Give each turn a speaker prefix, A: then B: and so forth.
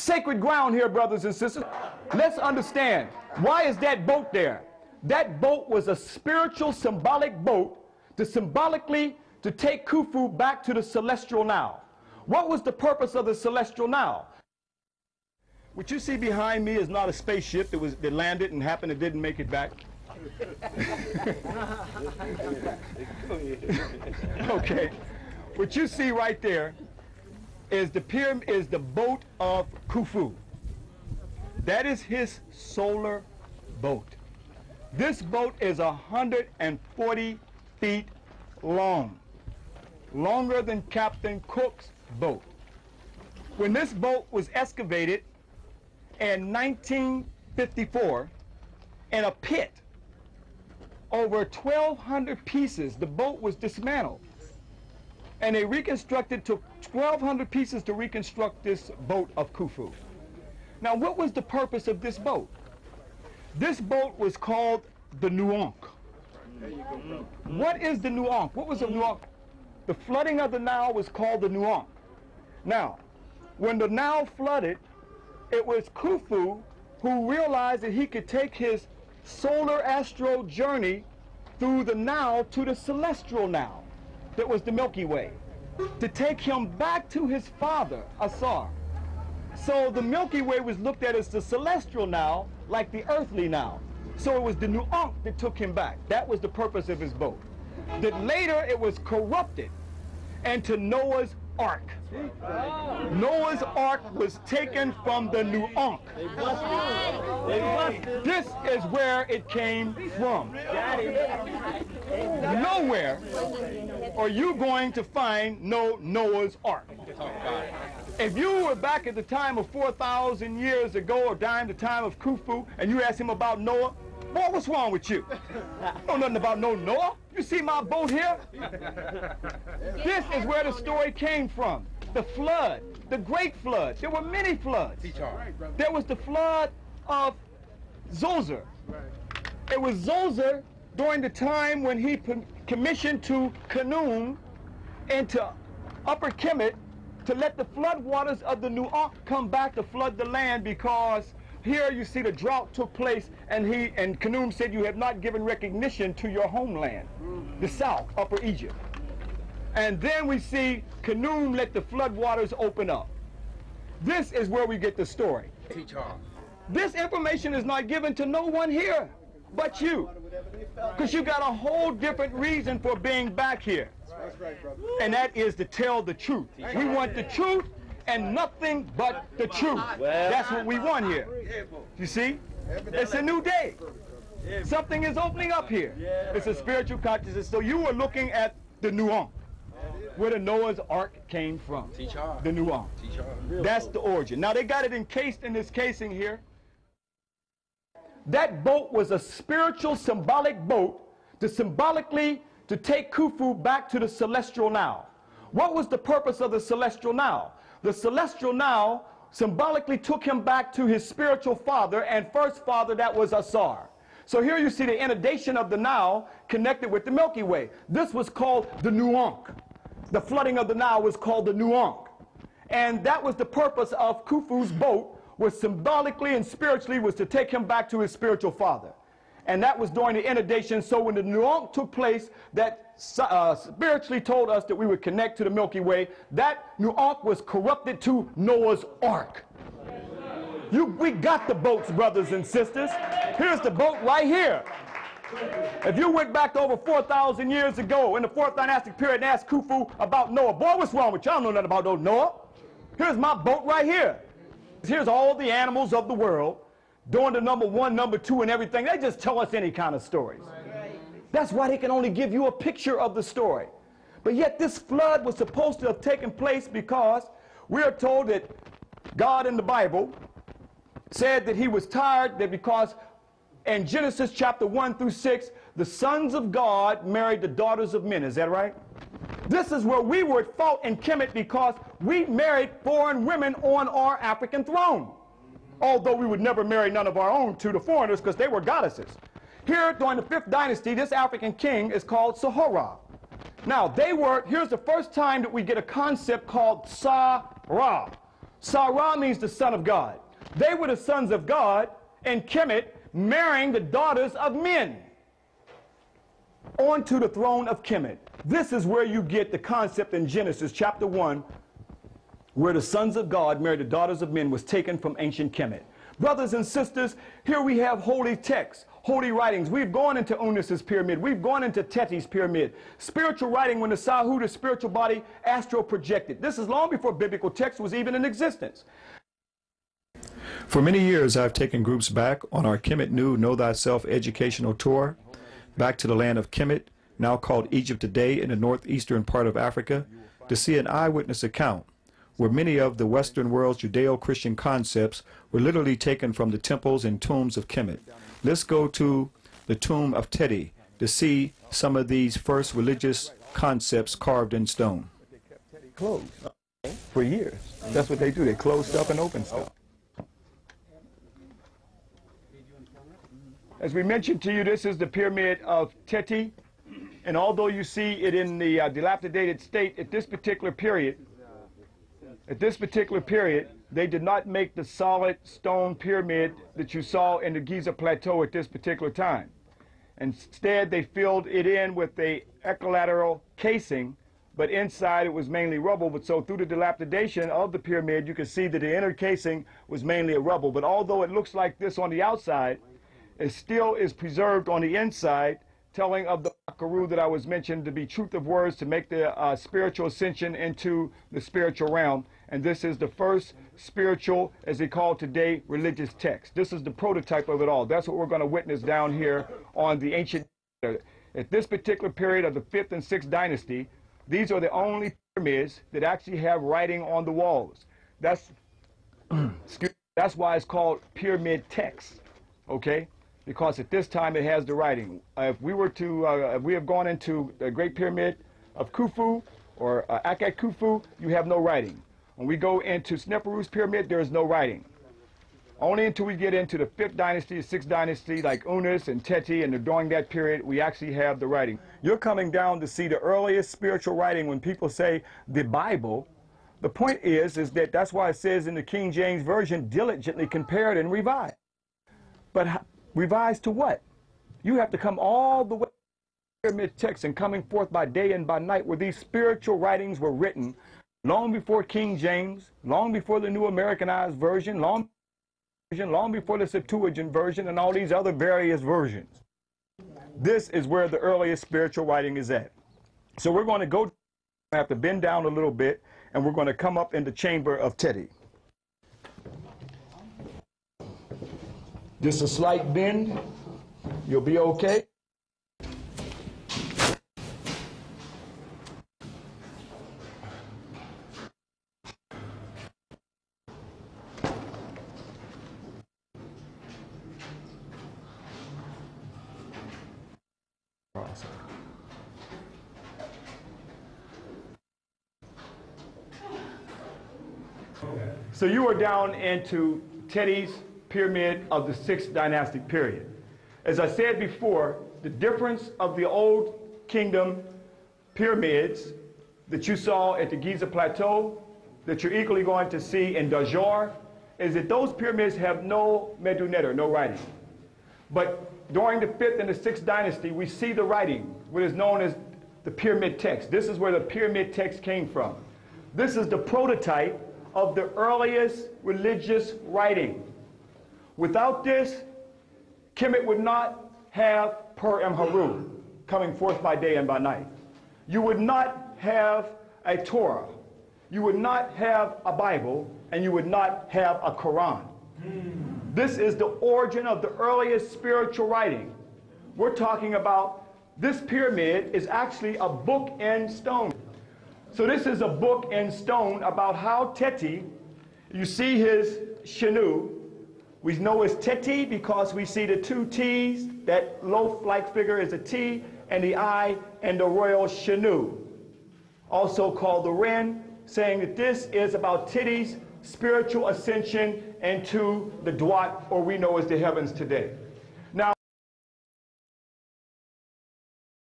A: sacred ground here, brothers and sisters. Let's understand, why is that boat there? That boat was a spiritual symbolic boat to symbolically to take Khufu back to the celestial now. What was the purpose of the celestial now? What you see behind me is not a spaceship that landed and happened it didn't make it back. Okay. What you see right there is the pyramid, is the boat of Khufu. That is his solar boat. This boat is 140 feet long, longer than Captain Cook's boat. When this boat was excavated in 1954 in a pit, over 1,200 pieces, the boat was dismantled. And they reconstructed, took 1,200 pieces to reconstruct this boat of Khufu. Now, what was the purpose of this boat? This boat was called the Nuank. What is the Nuank? What was the Nuank? The flooding of the Nile was called the Nuank. Now, when the Nile flooded, it was Khufu who realized that he could take his solar astral journey through the Nile to the celestial Nile, that was the Milky Way, to take him back to his father, Asar. So the Milky Way was looked at as the celestial Nile, like the earthly Nile. So it was the Nuank that took him back. That was the purpose of his boat. That later it was corrupted into Noah's Ark. Noah's Ark was taken from the Nuank. This is where it came from. Nowhere are you going to find no Noah's Ark. If you were back at the time of 4,000 years ago, or during the time of Khufu, and you asked him about Noah, boy, what's wrong with you? You know nothing about no Noah. You see my boat here? This is where the story came from. The flood, the great flood. There were many floods. There was the flood of Zoser. It was Zoser during the time when he commissioned to Khnum into Upper Kemet to let the flood waters of the Nuank come back to flood the land, because here you see the drought took place, and Khnum said, you have not given recognition to your homeland, the south, Upper Egypt. And then we see Khnum let the flood waters open up. This is where we get the story. This information is not given to no one here but you, because you got a whole different reason for being back here. And that is to tell the truth. We want the truth and nothing but the truth. That's what we want here. You see? It's a new day. Something is opening up here. It's a spiritual consciousness. So you are looking at the Nuank, where the Noah's Ark came from. The Nuank. That's the origin. Now they got it encased in this casing here. That boat was a spiritual symbolic boat to symbolically to take Khufu back to the celestial now. What was the purpose of the celestial now? The celestial now symbolically took him back to his spiritual father and first father, that was Asar. So here you see the inundation of the Nile connected with the Milky Way. This was called the Nuank. The flooding of the Nile was called the Nuank. And that was the purpose of Khufu's boat, was symbolically and spiritually was to take him back to his spiritual father. And that was during the inundation. So when the Nuank took place, that spiritually told us that we would connect to the Milky Way. That Nuank was corrupted to Noah's Ark. We got the boats, brothers and sisters. Here's the boat right here. If you went back to over 4,000 years ago in the fourth dynastic period and asked Khufu about Noah, boy, what's wrong with you? I don't know nothing about Noah. Here's my boat right here. Here's all the animals of the world doing the number one, number two, and everything. They just tell us any kind of stories. That's why they can only give you a picture of the story. But yet this flood was supposed to have taken place because we are told that God in the Bible said that he was tired, that because in Genesis chapter 1 through 6, the sons of God married the daughters of men. Is that right? This is where we were at fault in Kemet, because we married foreign women on our African throne. Although we would never marry none of our own to the foreigners, because they were goddesses. Here, during the 5th dynasty, this African king is called Sahara. Now, here's the first time that we get a concept called Sa-Ra. Sarah means the son of God. They were the sons of God in Kemet, marrying the daughters of men onto the throne of Kemet. This is where you get the concept in Genesis chapter 1, where the sons of God married the daughters of men, was taken from ancient Kemet. Brothers and sisters, here we have holy texts, holy writings. We've gone into Unis's pyramid. We've gone into Teti's pyramid. Spiritual writing when the Sahu, the spiritual body, astral projected. This is long before biblical text was even in existence.
B: For many years, I've taken groups back on our Kemet New Know Thyself educational tour, back to the land of Kemet, now called Egypt today in the northeastern part of Africa, to see an eyewitness account where many of the Western world's Judeo-Christian concepts were literally taken from the temples and tombs of Kemet. Let's go to the tomb of Teti to see some of these first religious concepts carved in stone.
A: They kept Teti closed for years. That's what they do. They close stuff and open stuff. As we mentioned to you, this is the pyramid of Teti, and although you see it in the dilapidated state at this particular period, they did not make the solid stone pyramid that you saw in the Giza Plateau at this particular time. Instead, they filled it in with a equilateral casing, but inside it was mainly rubble. But so through the dilapidation of the pyramid, you can see that the inner casing was mainly a rubble. But although it looks like this on the outside, it still is preserved on the inside, telling of the Makaru that I was mentioned to be truth of words to make the spiritual ascension into the spiritual realm. And this is the first spiritual, as they call today, religious text. This is the prototype of it all. That's what we're going to witness down here on the ancient. At this particular period of the 5th and 6th dynasty, these are the only pyramids that actually have writing on the walls. That's why it's called pyramid text, okay? Because at this time it has the writing. If we have gone into the Great Pyramid of Khufu or Akhet Khufu, you have no writing. When we go into Sneferu's pyramid, there is no writing. Only until we get into the 5th dynasty, 6th dynasty, like Unis and Teti, and during that period, we actually have the writing. You're coming down to see the earliest spiritual writing. When people say the Bible, the point is that that's why it says in the King James Version, diligently compared and revised. But revised to what? You have to come all the way to the pyramid text and coming forth by day and by night, where these spiritual writings were written long before King James, long before the New Americanized Version, long before the Septuagint version and all these other various versions. This is where the earliest spiritual writing is at. So we're going to go, I have to bend down a little bit, and we're going to come up in the chamber of Teti. Just a slight bend, you'll be okay. So you are down into Teti's pyramid of the 6th dynastic period. As I said before, the difference of the old kingdom pyramids that you saw at the Giza Plateau, that you're equally going to see in Dajor, is that those pyramids have no medunet, no writing. But during the 5th and the 6th dynasty, we see the writing, what is known as the pyramid text. This is where the pyramid text came from. This is the prototype of the earliest religious writing. Without this, Kemet would not have Per and Haru coming forth by day and by night. You would not have a Torah. You would not have a Bible, and you would not have a Quran. This is the origin of the earliest spiritual writing. We're talking about this pyramid is actually a book in stone. So this is a book in stone about how Teti, you see his Shenu. We know it's Teti because we see the 2 T's. That loaf-like figure is a T, and the I, and the royal Shenu, also called the Ren, saying that this is about Teti's spiritual ascension into the Duat, or we know as the heavens today.